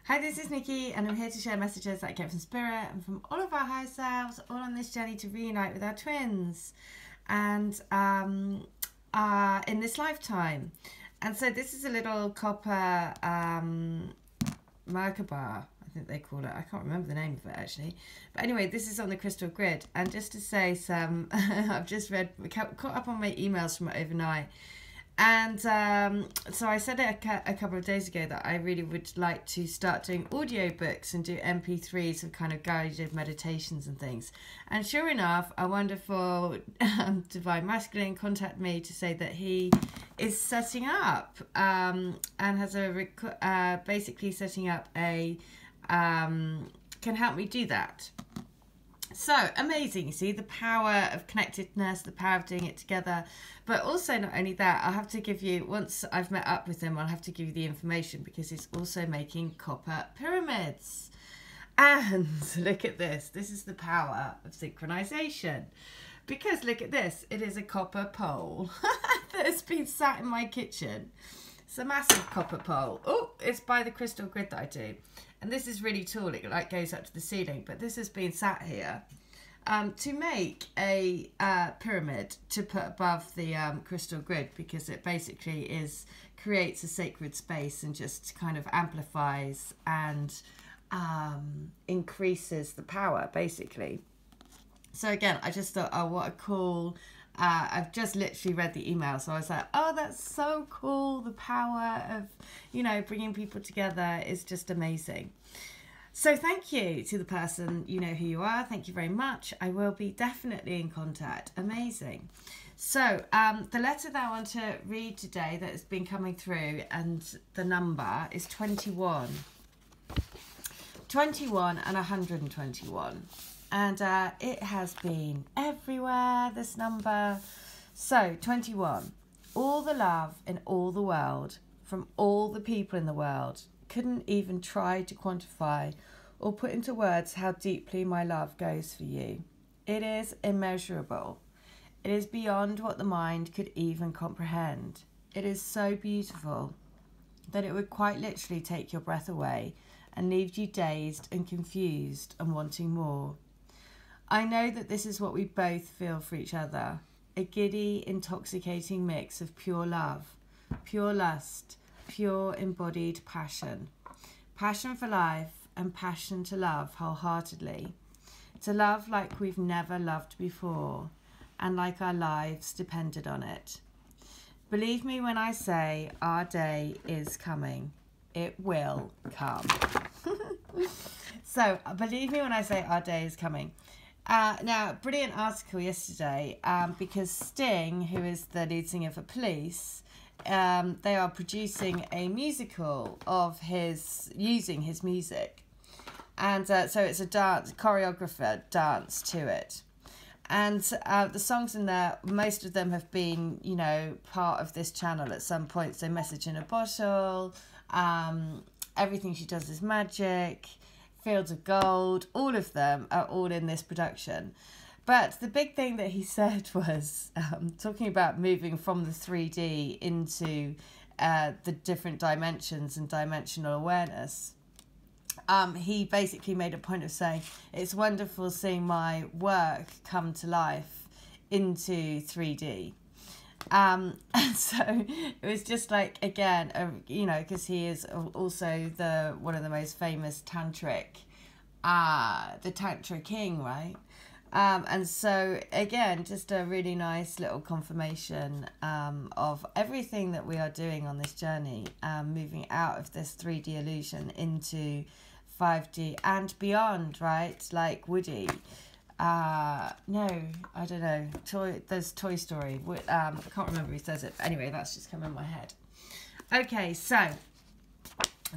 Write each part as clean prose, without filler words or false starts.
Hi, this is Nikki, and I'm here to share messages that I get from Spirit and from all of our higher selves, all on this journey to reunite with our twins, and in this lifetime. And so this is a little copper Merkaba, I think they call it. I can't remember the name of it actually. But anyway, this is on the crystal grid. And just to say some, I've just caught up on my emails from overnight. And so I said it a couple of days ago that I really would like to start doing audiobooks and do MP3s of kind of guided meditations and things. And sure enough, a wonderful Divine Masculine contacted me to say that he is setting up and has basically setting up a can help me do that. So amazing, you see the power of connectedness, the power of doing it together. But also not only that, I'll have to give you, once I've met up with him, I'll have to give you the information because he's also making copper pyramids. And look at this, this is the power of synchronization. Because look at this, it is a copper pole that has been sat in my kitchen. It's a massive copper pole. Oh, it's by the crystal grid that I do. And this is really tall, it like goes up to the ceiling, but this has been sat here to make a pyramid to put above the crystal grid, because it basically creates a sacred space and just kind of amplifies and increases the power, basically. So again, I just thought, oh, what a cool... I've just literally read the email, so I was like, oh, that's so cool. The power of, you know, bringing people together is just amazing. So thank you to the person, you know who you are. Thank you very much. I will be definitely in contact. Amazing. So the letter that I want to read today that has been coming through, and the number is 21. 21 and 121. And it has been everywhere, this number. So, 21. All the love in all the world, from all the people in the world, couldn't even try to quantify or put into words how deeply my love goes for you. It is immeasurable. It is beyond what the mind could even comprehend. It is so beautiful that it would quite literally take your breath away and leave you dazed and confused and wanting more. I know that this is what we both feel for each other, a giddy, intoxicating mix of pure love, pure lust, pure embodied passion. Passion for life and passion to love wholeheartedly. To love like we've never loved before and like our lives depended on it. Believe me when I say our day is coming. It will come. So, believe me when I say our day is coming. Now, brilliant article yesterday, because Sting, who is the lead singer for Police, they are producing a musical of using his music. And so it's a choreographer dance to it. And the songs in there, most of them have been, you know, part of this channel at some point. So Message in a Bottle, Everything She Does Is Magic, Fields of Gold, all of them are all in this production. But the big thing that he said was, talking about moving from the 3D into the different dimensions and dimensional awareness, he basically made a point of saying, it's wonderful seeing my work come to life into 3D. And so it was just like, again, you know, because he is also one of the most famous tantric, the tantra king, right? And so again, just a really nice little confirmation of everything that we are doing on this journey, moving out of this 3D illusion into 5D and beyond, right? Like Woody. No, I don't know. There's Toy Story. I can't remember who says it. But anyway, that's just come in my head. Okay, so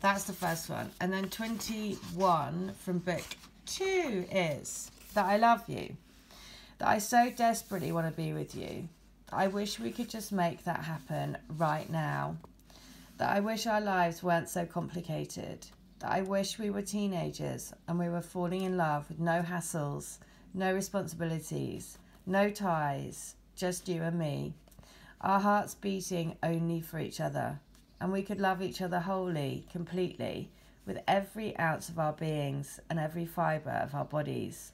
that's the first one. And then 21 from book 2 is that I love you. That I so desperately want to be with you. That I wish we could just make that happen right now. That I wish our lives weren't so complicated. That I wish we were teenagers and we were falling in love with no hassles, no responsibilities, no ties, just you and me. Our hearts beating only for each other. And we could love each other wholly, completely, with every ounce of our beings and every fibre of our bodies.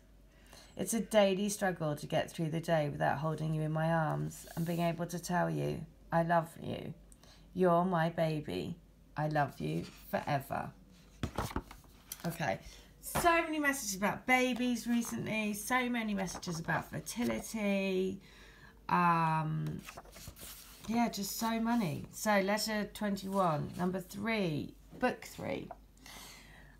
It's a daily struggle to get through the day without holding you in my arms and being able to tell you, I love you. You're my baby. I love you forever. Okay. So many messages about babies recently. So many messages about fertility. Yeah, just so many. So letter 21, number 3, book 3.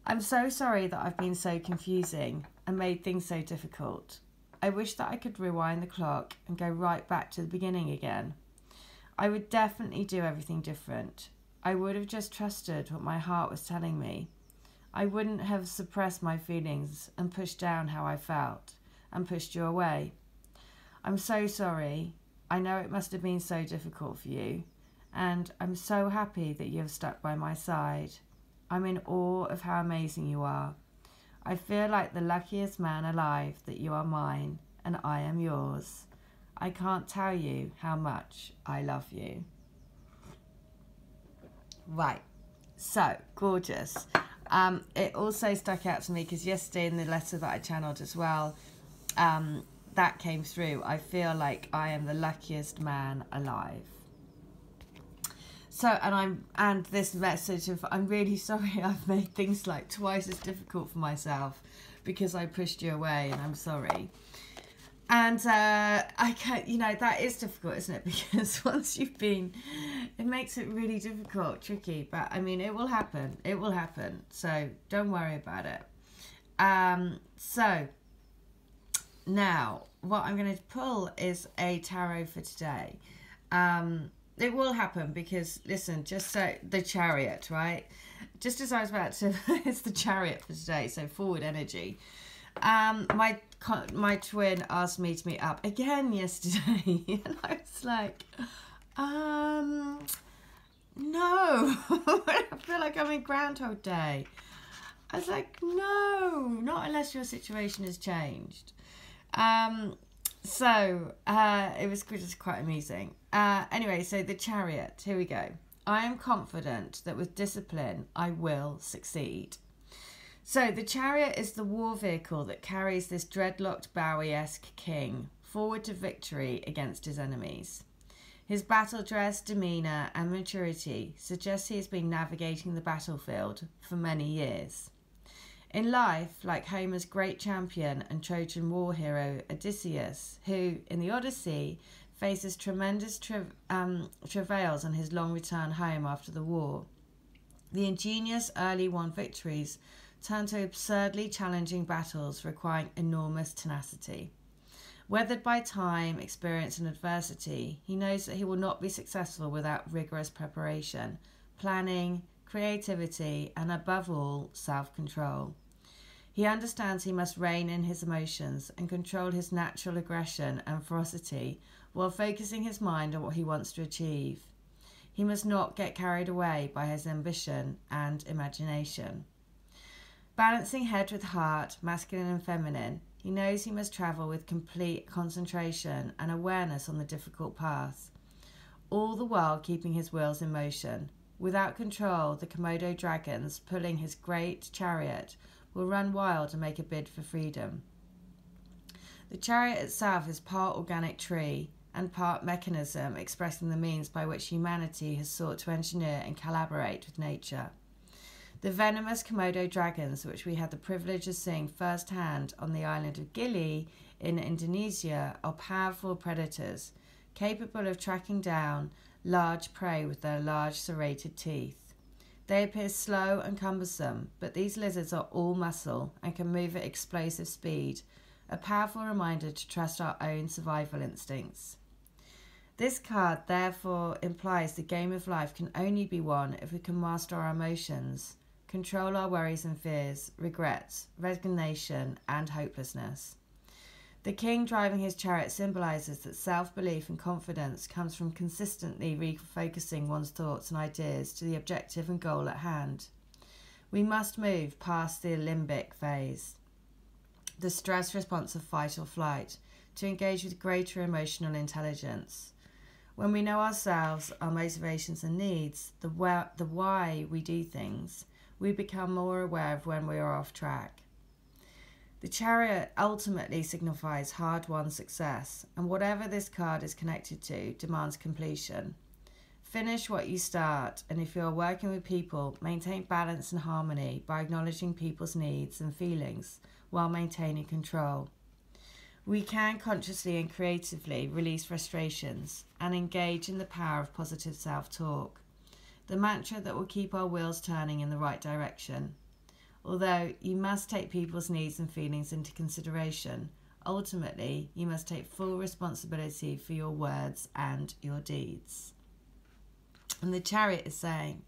I'm so sorry that I've been so confusing and made things so difficult. I wish that I could rewind the clock and go right back to the beginning again. I would definitely do everything different. I would have just trusted what my heart was telling me. I wouldn't have suppressed my feelings and pushed down how I felt and pushed you away. I'm so sorry. I know it must have been so difficult for you, and I'm so happy that you have stuck by my side. I'm in awe of how amazing you are. I feel like the luckiest man alive that you are mine and I am yours. I can't tell you how much I love you. Right, so gorgeous. It also stuck out to me because yesterday in the letter that I channeled as well, that came through. I feel like I am the luckiest man alive. So, and this message of, I'm really sorry I've made things like twice as difficult for myself because I pushed you away, and I'm sorry. And I can't, that is difficult, isn't it? Because once you've been, it makes it really difficult, tricky. But I mean, it will happen. It will happen. So don't worry about it. So now what I'm going to pull is a tarot for today. It will happen because, listen, just so the Chariot, right? Just as I was about to, it's the Chariot for today, so forward energy. My twin asked me to meet up again yesterday, and I was like, no. I feel like I'm in Groundhog Day. I was like, no, not unless your situation has changed. So it was just quite amusing. Anyway, so the Chariot, here we go. I am confident that with discipline, I will succeed. So the Chariot is the war vehicle that carries this dreadlocked Bowie-esque king forward to victory against his enemies. His battle dress, demeanour and maturity suggest he has been navigating the battlefield for many years. In life, like Homer's great champion and Trojan war hero Odysseus, who, in the Odyssey, faces tremendous travails on his long return home after the war, the ingenious early won victories turn to absurdly challenging battles requiring enormous tenacity. Weathered by time, experience and adversity, he knows that he will not be successful without rigorous preparation, planning, creativity and, above all, self-control. He understands he must rein in his emotions and control his natural aggression and ferocity while focusing his mind on what he wants to achieve. He must not get carried away by his ambition and imagination. Balancing head with heart, masculine and feminine, he knows he must travel with complete concentration and awareness on the difficult path, all the while keeping his wheels in motion. Without control, the Komodo dragons pulling his great chariot will run wild and make a bid for freedom. The chariot itself is part organic tree and part mechanism expressing the means by which humanity has sought to engineer and collaborate with nature. The venomous Komodo dragons, which we had the privilege of seeing firsthand on the island of Gili in Indonesia, are powerful predators, capable of tracking down large prey with their large serrated teeth. They appear slow and cumbersome, but these lizards are all muscle and can move at explosive speed, a powerful reminder to trust our own survival instincts. This card therefore implies the game of life can only be won if we can master our emotions, control our worries and fears, regrets, resignation, and hopelessness. The king driving his chariot symbolises that self-belief and confidence comes from consistently refocusing one's thoughts and ideas to the objective and goal at hand. We must move past the limbic phase, the stress response of fight or flight, to engage with greater emotional intelligence. When we know ourselves, our motivations and needs, the why we do things, we become more aware of when we are off track. The Chariot ultimately signifies hard-won success, and whatever this card is connected to demands completion. Finish what you start, and if you are working with people, maintain balance and harmony by acknowledging people's needs and feelings while maintaining control. We can consciously and creatively release frustrations and engage in the power of positive self-talk, the mantra that will keep our wheels turning in the right direction. Although you must take people's needs and feelings into consideration, ultimately you must take full responsibility for your words and your deeds. And the Chariot is saying,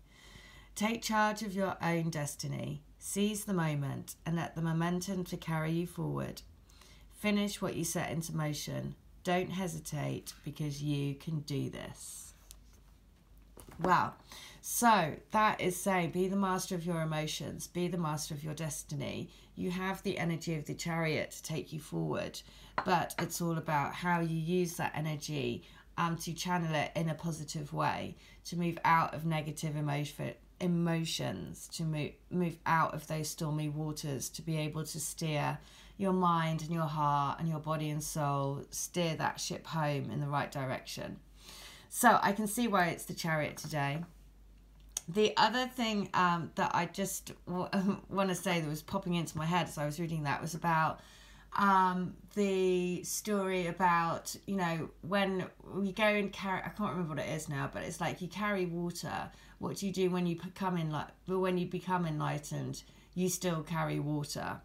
take charge of your own destiny, seize the moment and let the momentum to carry you forward. Finish what you set into motion. Don't hesitate, because you can do this. Wow. So that is saying, be the master of your emotions, be the master of your destiny. You have the energy of the Chariot to take you forward, but it's all about how you use that energy to channel it in a positive way, to move out of negative emotions, to move out of those stormy waters, to be able to steer your mind and your heart and your body and soul, steer that ship home in the right direction. So I can see why it's the Chariot today. The other thing that I just want to say that was popping into my head as I was reading that was about the story about, you know, when you go and carry, I can't remember what it is now, but it's like you carry water. What do you do when you become enlightened? You still carry water.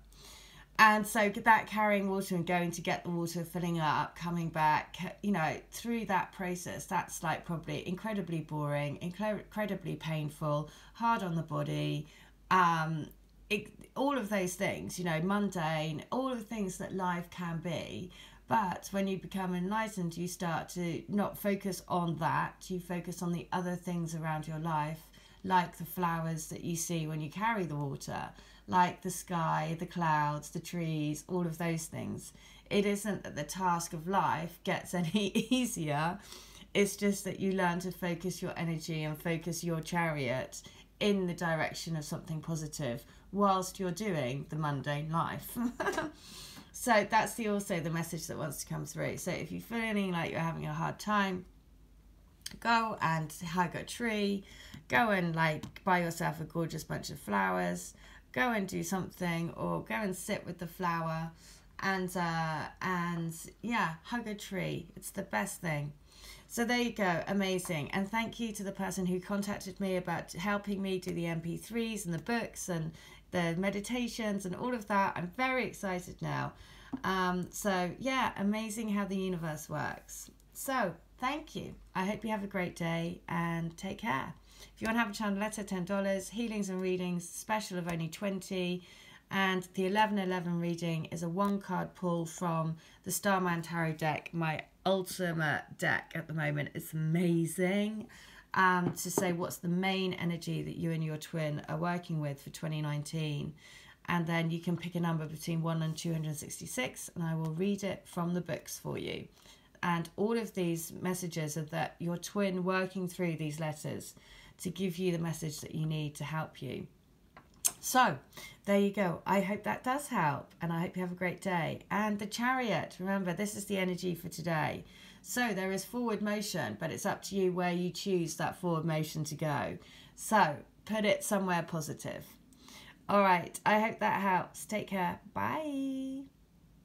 And so that carrying water and going to get the water, filling it up, coming back, you know, through that process, that's like probably incredibly boring, incredibly painful, hard on the body, all of those things, you know, mundane, all of the things that life can be. But when you become enlightened, you start to not focus on that. You focus on the other things around your life, like the flowers that you see when you carry the water, like the sky, the clouds, the trees, all of those things. It isn't that the task of life gets any easier. It's just that you learn to focus your energy and focus your Chariot in the direction of something positive whilst you're doing the mundane life. So that's also the message that wants to come through. So if you're feeling like you're having a hard time, go and hug a tree, go and like buy yourself a gorgeous bunch of flowers, go and do something, or go and sit with the flower and yeah, hug a tree. It's the best thing. So there you go, amazing. And thank you to the person who contacted me about helping me do the MP3s and the books and the meditations and all of that. I'm very excited now. So yeah, amazing how the universe works. So thank you. I hope you have a great day and take care. If you want to have a channel letter, $10. Healings and readings, special of only $20. And the 1111 reading is a 1-card pull from the Starman tarot deck, my ultimate deck at the moment. It's amazing. To say what's the main energy that you and your twin are working with for 2019. And then you can pick a number between 1 and 266, and I will read it from the books for you. And all of these messages are that your twin working through these letters to give you the message that you need to help you. So there you go. I hope that does help, and I hope you have a great day. And the Chariot, remember, this is the energy for today. So there is forward motion, but it's up to you where you choose that forward motion to go. So put it somewhere positive. All right, I hope that helps. Take care. Bye.